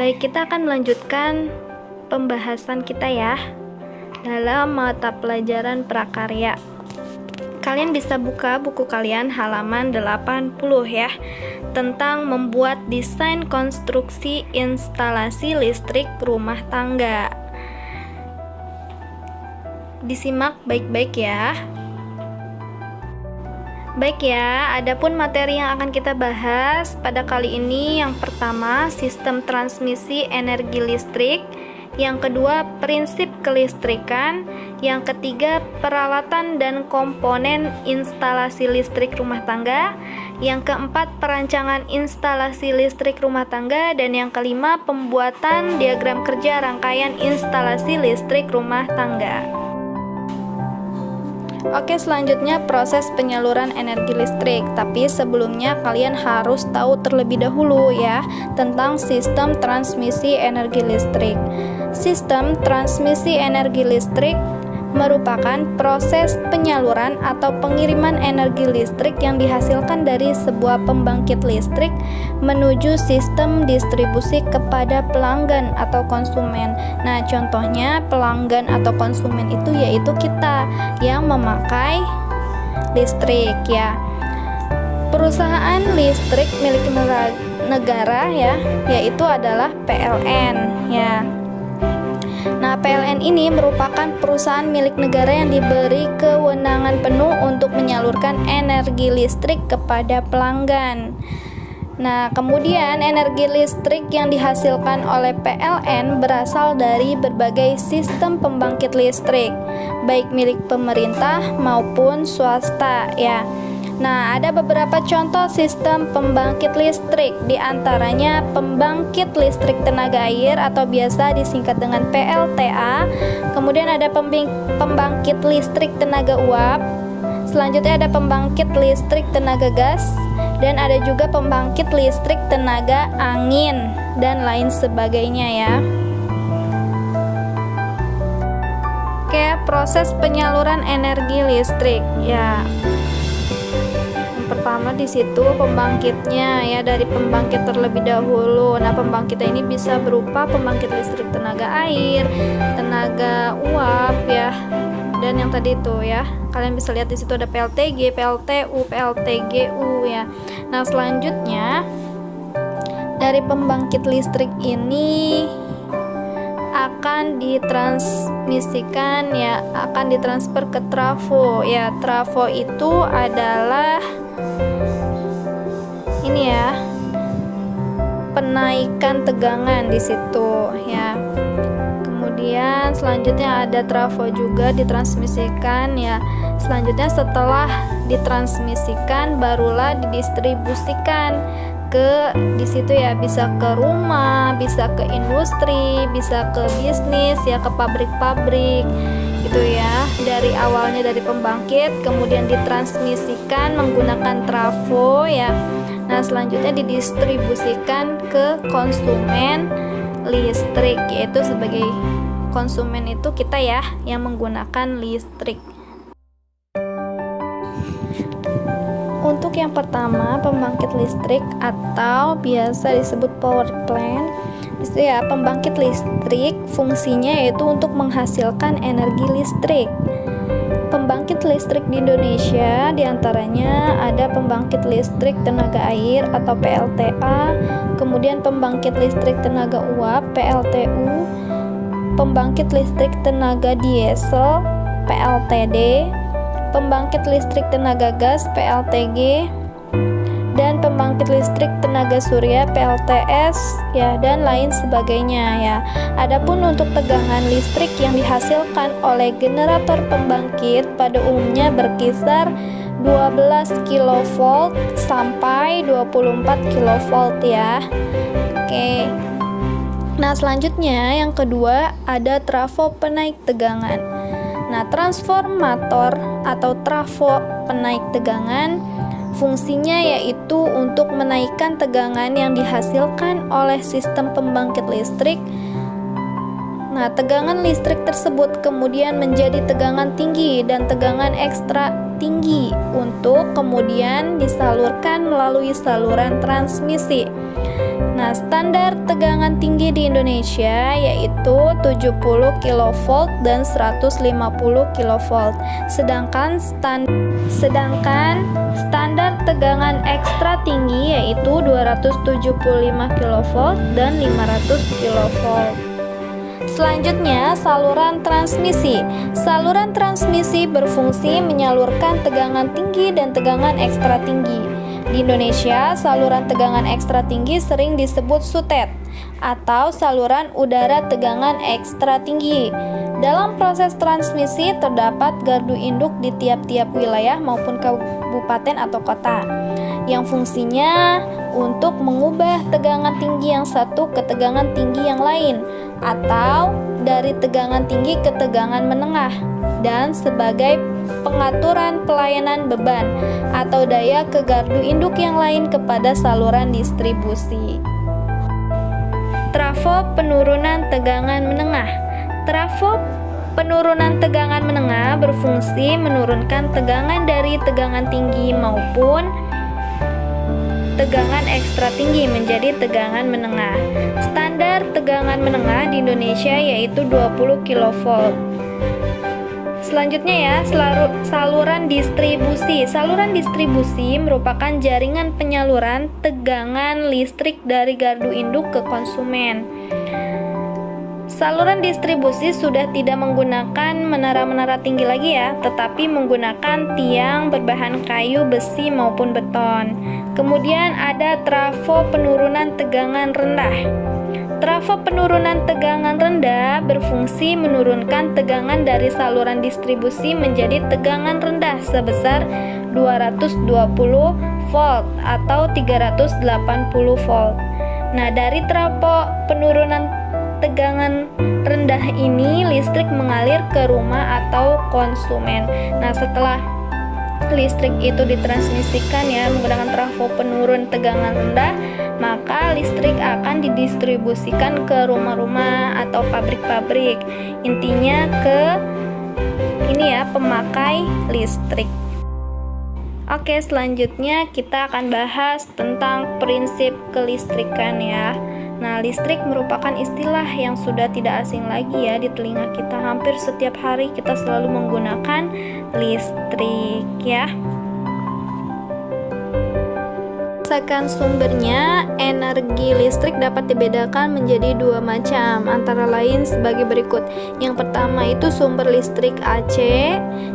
Baik, kita akan melanjutkan pembahasan kita ya dalam mata pelajaran prakarya. Kalian bisa buka buku kalian halaman 80 ya, tentang membuat desain konstruksi instalasi listrik rumah tangga. Disimak baik-baik ya. Baik ya, adapun materi yang akan kita bahas pada kali ini, yang pertama sistem transmisi energi listrik, yang kedua prinsip kelistrikan, yang ketiga peralatan dan komponen instalasi listrik rumah tangga, yang keempat perancangan instalasi listrik rumah tangga, dan yang kelima pembuatan diagram kerja rangkaian instalasi listrik rumah tangga. Oke, selanjutnya proses penyaluran energi listrik. Tapi sebelumnya kalian harus tahu terlebih dahulu ya tentang sistem transmisi energi listrik. Sistem transmisi energi listrik merupakan proses penyaluran atau pengiriman energi listrik yang dihasilkan dari sebuah pembangkit listrik menuju sistem distribusi kepada pelanggan atau konsumen. Nah, contohnya pelanggan atau konsumen itu yaitu kita yang memakai listrik ya. Perusahaan listrik milik negara ya, yaitu adalah PLN ya. Nah, PLN ini merupakan perusahaan milik negara yang diberi kewenangan penuh untuk menyalurkan energi listrik kepada pelanggan. Nah, kemudian energi listrik yang dihasilkan oleh PLN berasal dari berbagai sistem pembangkit listrik, baik milik pemerintah maupun swasta ya. Nah, ada beberapa contoh sistem pembangkit listrik, diantaranya pembangkit listrik tenaga air atau biasa disingkat dengan PLTA, kemudian ada pembangkit listrik tenaga uap, selanjutnya ada pembangkit listrik tenaga gas, dan ada juga pembangkit listrik tenaga angin, dan lain sebagainya ya. Oke, proses penyaluran energi listrik ya. Pertama di situ pembangkitnya ya, dari pembangkit terlebih dahulu. Nah, pembangkitnya ini bisa berupa pembangkit listrik tenaga air, tenaga uap ya, dan yang tadi itu ya. Kalian bisa lihat di situ ada PLTG, PLTU, PLTGU ya. Nah, selanjutnya dari pembangkit listrik ini akan ditransmisikan ya, akan ditransfer ke trafo ya. Trafo itu adalah ini ya, penaikan tegangan di situ ya. Kemudian selanjutnya ada trafo juga ditransmisikan ya. Selanjutnya setelah ditransmisikan barulah didistribusikan ke di situ ya, bisa ke rumah, bisa ke industri, bisa ke bisnis ya, ke pabrik-pabrik gitu ya. Dari awalnya dari pembangkit kemudian ditransmisikan menggunakan trafo ya. Nah, selanjutnya didistribusikan ke konsumen listrik, yaitu sebagai konsumen itu kita ya yang menggunakan listrik. Untuk yang pertama, pembangkit listrik atau biasa disebut power plant. Itu ya, pembangkit listrik fungsinya yaitu untuk menghasilkan energi listrik. Pembangkit listrik di Indonesia diantaranya ada pembangkit listrik tenaga air atau PLTA, kemudian pembangkit listrik tenaga uap PLTU, pembangkit listrik tenaga diesel PLTD, pembangkit listrik tenaga gas PLTG, dan pembangkit listrik tenaga surya PLTS ya, dan lain sebagainya ya. Adapun untuk tegangan listrik yang dihasilkan oleh generator pembangkit pada umumnya berkisar 12 kV sampai 24 kV ya. Oke. Nah, selanjutnya yang kedua ada trafo penaik tegangan. Nah, transformator atau trafo penaik tegangan fungsinya yaitu untuk menaikkan tegangan yang dihasilkan oleh sistem pembangkit listrik. Nah, tegangan listrik tersebut kemudian menjadi tegangan tinggi dan tegangan ekstra tinggi untuk kemudian disalurkan melalui saluran transmisi. Nah, standar tegangan tinggi di Indonesia yaitu 70 kV dan 150 kV. Sedangkan standar tegangan ekstra tinggi yaitu 275 kV dan 500 kV. Selanjutnya, saluran transmisi. Saluran transmisi berfungsi menyalurkan tegangan tinggi dan tegangan ekstra tinggi. Di Indonesia, saluran tegangan ekstra tinggi sering disebut SUTET atau saluran udara tegangan ekstra tinggi. Dalam proses transmisi terdapat gardu induk di tiap-tiap wilayah maupun kabupaten atau kota yang fungsinya untuk mengubah tegangan tinggi yang satu ke tegangan tinggi yang lain atau dari tegangan tinggi ke tegangan menengah dan sebagai pengaturan pelayanan beban atau daya ke gardu induk yang lain kepada saluran distribusi. Trafo penurunan tegangan menengah. Trafo penurunan tegangan menengah berfungsi menurunkan tegangan dari tegangan tinggi maupun tegangan ekstra tinggi menjadi tegangan menengah. Standar tegangan menengah di Indonesia yaitu 20 kV. Selanjutnya ya, saluran distribusi. Saluran distribusi merupakan jaringan penyaluran tegangan listrik dari gardu induk ke konsumen. Saluran distribusi sudah tidak menggunakan menara-menara tinggi lagi ya, tetapi menggunakan tiang berbahan kayu, besi maupun beton. Kemudian ada trafo penurunan tegangan rendah. Trafo penurunan tegangan rendah berfungsi menurunkan tegangan dari saluran distribusi menjadi tegangan rendah sebesar 220 volt atau 380 volt. Nah, dari trafo penurunan tegangan rendah ini listrik mengalir ke rumah atau konsumen. Nah, setelah listrik itu ditransmisikan ya menggunakan trafo penurun tegangan rendah, maka listrik akan didistribusikan ke rumah-rumah atau pabrik-pabrik. Intinya ke ini ya, pemakai listrik. Oke, selanjutnya kita akan bahas tentang prinsip kelistrikan ya. Nah, listrik merupakan istilah yang sudah tidak asing lagi ya di telinga kita. Hampir setiap hari kita selalu menggunakan listrik ya. Berdasarkan sumbernya, energi listrik dapat dibedakan menjadi dua macam, antara lain sebagai berikut. Yang pertama itu sumber listrik AC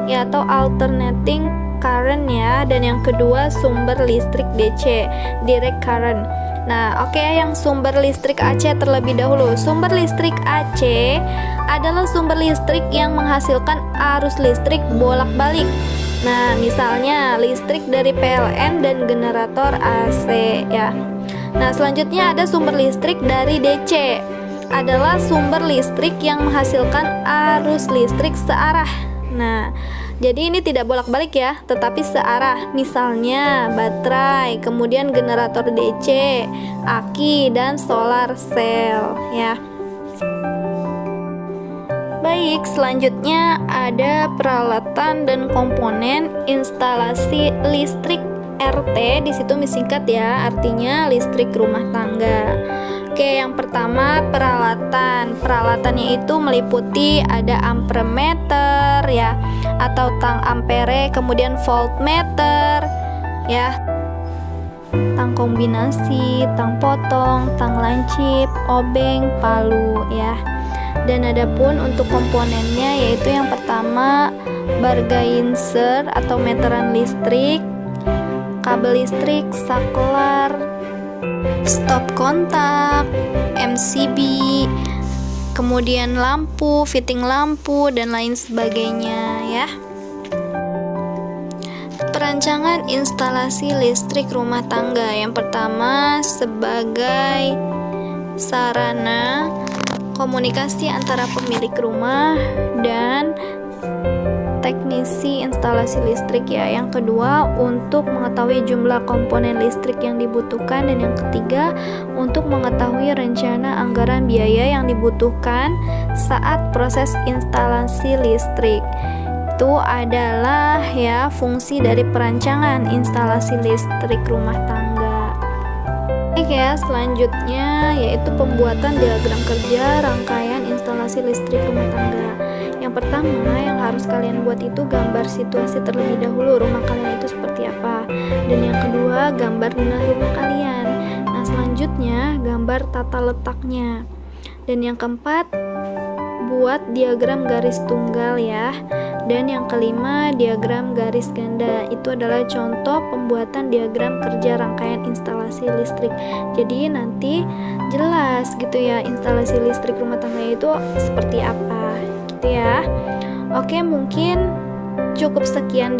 ya, atau alternating current ya, dan yang kedua sumber listrik DC, direct current. Nah, oke, yang sumber listrik AC terlebih dahulu. Sumber listrik AC adalah sumber listrik yang menghasilkan arus listrik bolak-balik. Nah, misalnya listrik dari PLN dan generator AC ya. Nah, selanjutnya ada sumber listrik dari DC. Adalah sumber listrik yang menghasilkan arus listrik searah. Nah, jadi ini tidak bolak-balik ya, tetapi searah. Misalnya baterai, kemudian generator DC, aki, dan solar cell ya. Baik, selanjutnya ada peralatan dan komponen instalasi listrik RT. Di situ disingkat ya, artinya listrik rumah tangga. Oke, yang pertama peralatan. Peralatannya itu meliputi ada ampermeter ya, atau tang ampere, kemudian voltmeter ya, tang kombinasi, tang potong, tang lancip, obeng, palu ya. Dan ada pun untuk komponennya yaitu yang pertama bargainser atau meteran listrik, kabel listrik, saklar, stop kontak, MCB, kemudian lampu, fitting lampu, dan lain sebagainya ya. Perancangan instalasi listrik rumah tangga. Yang pertama sebagai sarana komunikasi antara pemilik rumah dan teknisi instalasi listrik ya. Yang kedua untuk mengetahui jumlah komponen listrik yang dibutuhkan, dan yang ketiga untuk mengetahui rencana anggaran biaya yang dibutuhkan saat proses instalasi listrik. Itu adalah ya fungsi dari perancangan instalasi listrik rumah tangga. Baik ya, selanjutnya yaitu pembuatan diagram kerja rangkaian instalasi listrik rumah tangga. Yang pertama yang harus kalian buat itu gambar situasi terlebih dahulu rumah kalian itu seperti apa. Dan yang kedua gambar denah rumah kalian. Nah selanjutnya gambar tata letaknya. Dan yang keempat buat diagram garis tunggal ya. Dan yang kelima diagram garis ganda. Itu adalah contoh pembuatan diagram kerja rangkaian instalasi listrik. Jadi nanti jelas gitu ya instalasi listrik rumah tangga itu seperti apa gitu ya. Oke, mungkin cukup sekian